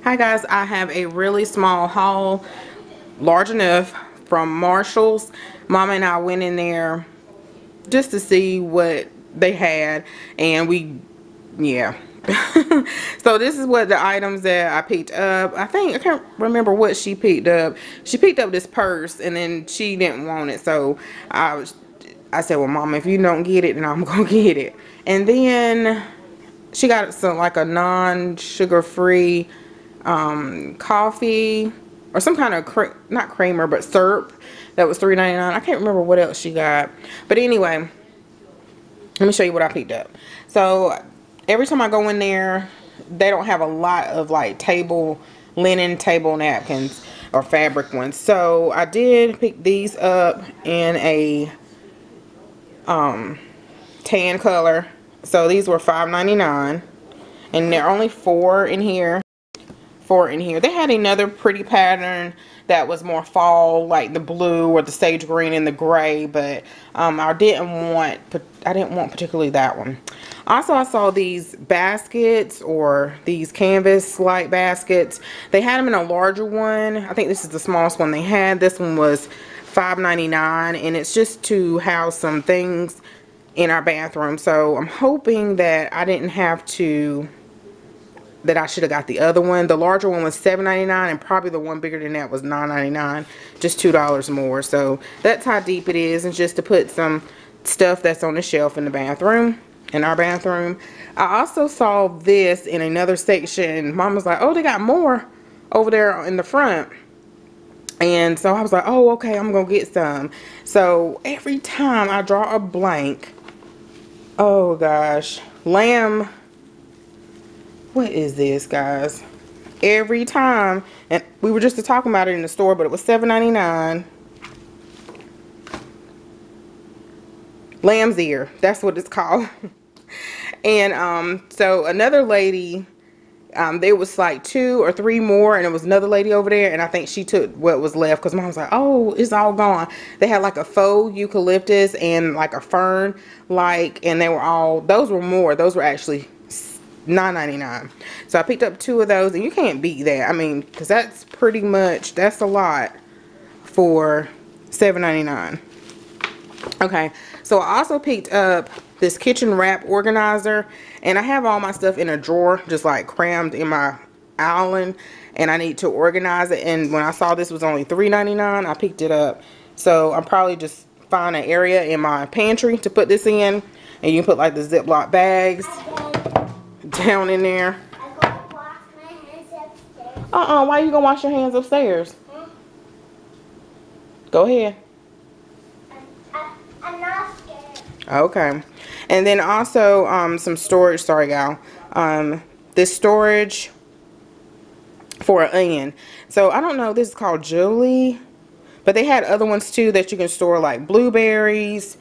Hi guys, I have a really small haul, large enough, from Marshall's. Mama and I went in there just to see what they had, and yeah. So this is what the items that I picked up. I can't remember what she picked up. She picked up this purse, and then she didn't want it, so I said, well, Mama, if you don't get it, then I'm gonna get it. And then she got some, like, a non-sugar free coffee, or some kind of not creamer but syrup, that was $3.99. I can't remember what else she got, but anyway, let me show you what I picked up. So every time I go in there, they don't have a lot of like linen table napkins or fabric ones, so I did pick these up in a tan color. So these were $5.99, and there are only four in here. They had another pretty pattern that was more fall, like the blue or the sage green and the gray, but I didn't want particularly that one. Also, I saw these baskets, or these canvas light baskets. They had them in a larger one. I think this is the smallest one they had. This one was $5.99, and it's just to house some things in our bathroom. So I'm hoping that I didn't have to, that I should have got the other one. The larger one was $7.99, and probably the one bigger than that was $9.99, just $2 more. So that's how deep it is, and just to put some stuff that's on the shelf in the bathroom, in our bathroom. I also saw this in another section. Mom was like, oh, they got more over there in the front. And so I was like, oh, okay, I'm gonna get some. So every time I draw a blank, oh gosh, lamb, what is this, guys? Every time, and we were just talking about it in the store, but it was $7.99. Lamb's ear, that's what it's called. And so another lady, there was like 2 or 3 more, and there was another lady over there, and I think she took what was left, because Mom was like, oh, it's all gone. They had like a faux eucalyptus and like a fern, and they were all, those were more, those were actually $9.99. So I picked up 2 of those, and you can't beat that. I mean, because that's pretty much, that's a lot for $7.99. Okay, so I also picked up this kitchen wrap organizer, and I have all my stuff in a drawer, just like crammed in my island, and I need to organize it. And when I saw this was only $3.99, I picked it up. So I'm probably just find an area in my pantry to put this in, and you can put like the Ziploc bags down in there. Why you gonna wash your hands upstairs? Go ahead. I'm not scared. Okay. And then also some storage, sorry y'all, this storage for an onion. So I don't know, this is called Julie, but they had other ones too that you can store, like blueberries.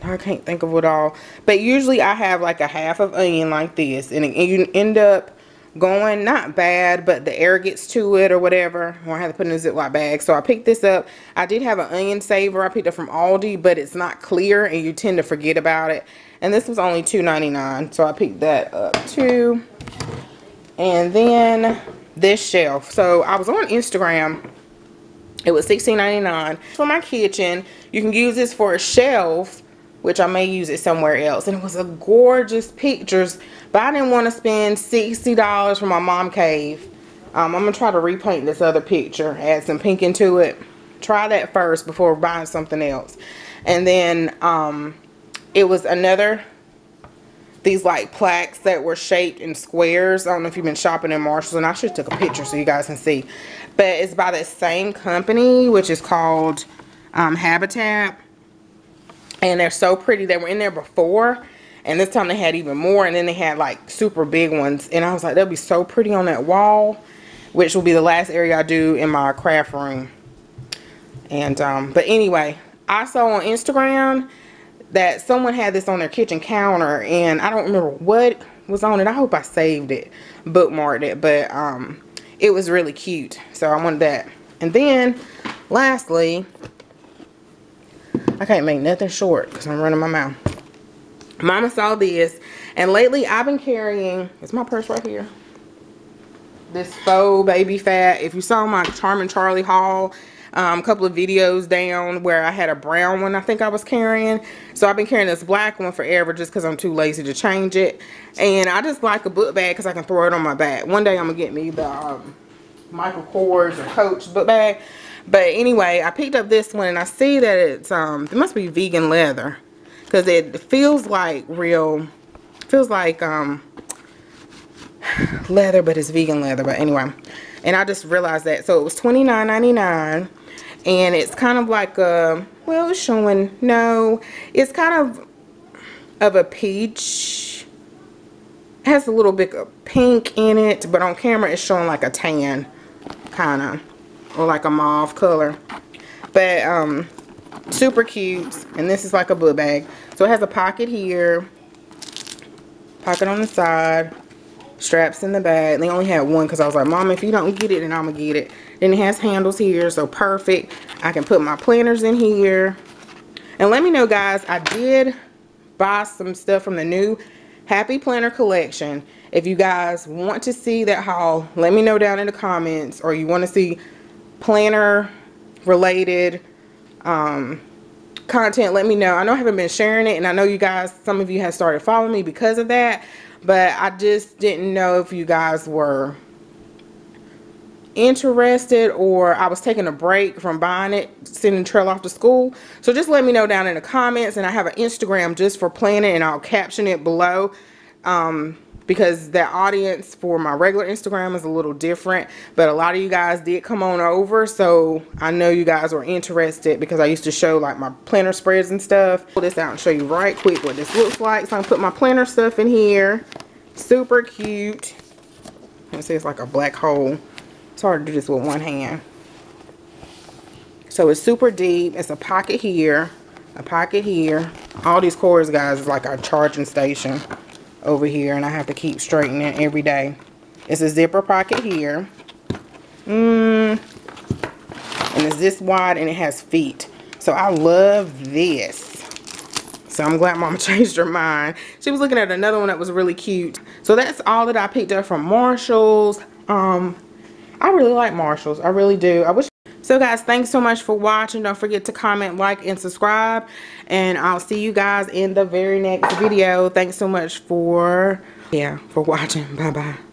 I can't think of what all, but usually I have like a half of onion like this, and you end up going not bad, but the air gets to it or whatever, or I have to put it in a Ziploc bag. So I picked this up. I did have an onion saver I picked up from Aldi, but it's not clear and you tend to forget about it, and this was only $2.99, so I picked that up too. And then this shelf, so I was on Instagram, it was $16.99 for my kitchen. You can use this for a shelf, which I may use it somewhere else, and it was a gorgeous pictures, but I didn't want to spend $60 for my mom cave. I'm gonna try to repaint this other picture, add some pink into it, try that first before buying something else. And then it was these like plaques that were shaped in squares. I don't know if you've been shopping in Marshall's, and I should have took a picture so you guys can see, but it's by the same company, which is called Habitat. And they're so pretty. They were in there before, and this time they had even more, and then they had like super big ones, and I was like, they'll be so pretty on that wall, which will be the last area I do in my craft room. And but anyway, I saw on Instagram that someone had this on their kitchen counter, and I don't remember what was on it. I hope I saved it, bookmarked it, but it was really cute, so I wanted that. And then lastly, I can't make nothing short because I'm running my mouth. Mama saw this, and lately I've been carrying, is my purse right here? this faux baby fat. If you saw my Charming Charlie haul, a couple of videos down where I had a brown one I think I was carrying. So I've been carrying this black one forever just because I'm too lazy to change it. And I just like a book bag because I can throw it on my back. One day I'm going to get me the Michael Kors or Coach book bag. But anyway, I picked up this one and I see that it's, it must be vegan leather. Because it feels like leather, but it's vegan leather. But anyway, and I just realized that. So it was $29.99. And it's kind of like a, well, it's showing, no, it's kind of a peach. It has a little bit of pink in it, but on camera it's showing like a tan, kind of, or like a mauve color. But super cute. And this is like a book bag. So it has a pocket here, pocket on the side, straps in the back. They only had one because I was like, Mom, if you don't get it, then I'm gonna get it. Then it has handles here, so perfect. I can put my planners in here. And let me know, guys, I did buy some stuff from the new Happy Planner collection. If you guys want to see that haul, let me know down in the comments, or you want to see planner related content, let me know. I know I haven't been sharing it, and I know you guys, some of you have started following me because of that, but I just didn't know if you guys were interested, or I was taking a break from buying it, sending the trail off to school. So just let me know down in the comments. And I have an Instagram just for planning, and I'll caption it below, because the audience for my regular Instagram is a little different, but a lot of you guys did come on over, so I know you guys were interested because I used to show like my planner spreads and stuff. Pull this out and show you right quick what this looks like. So I'm gonna put my planner stuff in here. Super cute. You see it's like a black hole. It's hard to do this with one hand. So it's super deep. It's a pocket here, a pocket here. All these cords, guys, is like our charging station over here, and I have to keep straightening every day. It's a zipper pocket here. And it's this wide, and it has feet. So I love this. So I'm glad Mama changed her mind. She was looking at another one that was really cute. So that's all that I picked up from Marshall's. I really like Marshall's. I really do. I wish. So guys, thanks so much for watching. Don't forget to comment, like, and subscribe. And I'll see you guys in the very next video. Thanks so much for watching. Bye-bye.